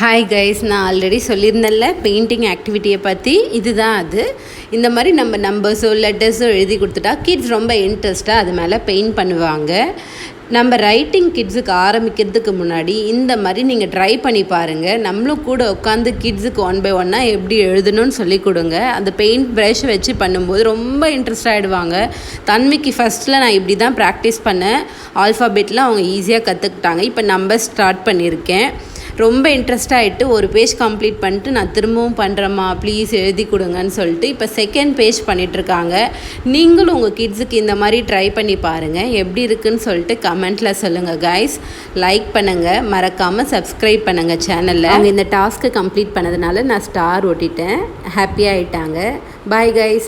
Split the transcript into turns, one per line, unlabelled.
Hi guys, நான் already சொல்லியிருந்தேன்ல painting ஆக்டிவிட்டியை பற்றி. இதுதான் அது. இந்த மாதிரி நம்ம நம்பர்ஸோ லெட்டர்ஸோ எழுதி கொடுத்துட்டா கிட்ஸ் ரொம்ப இன்ட்ரெஸ்ட்டாக அது மேலே பெயிண்ட் பண்ணுவாங்க. நம்ம ரைட்டிங் கிட்ஸுக்கு ஆரம்பிக்கிறதுக்கு முன்னாடி இந்த மாதிரி நீங்கள் ட்ரை பண்ணி பாருங்கள். நம்மளும் கூட உட்காந்து கிட்ஸுக்கு 1 by 1 எப்படி எழுதணும்னு சொல்லி கொடுங்க. அந்த பெயிண்ட் ப்ரஷ் வச்சு பண்ணும்போது ரொம்ப இன்ட்ரெஸ்ட் ஆகிடுவாங்க. தன்மைக்கு ஃபஸ்ட்டில் நான் இப்படி தான் ப்ராக்டிஸ் பண்ணேன். ஆல்ஃபாபெட்டில் அவங்க ஈஸியாக கற்றுக்கிட்டாங்க. இப்போ நம்பர் ஸ்டார்ட் பண்ணியிருக்கேன். ரொம்ப இன்ட்ரெஸ்ட் ஆகிட்டு ஒரு பேஜ் கம்ப்ளீட் பண்ணிட்டு நான் திரும்பவும் பண்ணுறேம்மா ப்ளீஸ் எழுதி கொடுங்கன்னு சொல்லிட்டு இப்போ செகண்ட் பேஜ் பண்ணிகிட்ருக்காங்க. நீங்களும் உங்கள் கிட்ஸுக்கு இந்த மாதிரி ட்ரை பண்ணி பாருங்கள். எப்படி இருக்குன்னு சொல்லிட்டு கமெண்ட்டில் சொல்லுங்கள் கைஸ். லைக் பண்ணுங்கள், மறக்காமல் சப்ஸ்கிரைப் பண்ணுங்கள் சேனலில். அவங்க இந்த டாஸ்க்கை கம்ப்ளீட் பண்ணதுனால நான் ஸ்டார் ஓட்டிட்டேன். ஹாப்பியாக ஆகிட்டாங்க. Bye guys.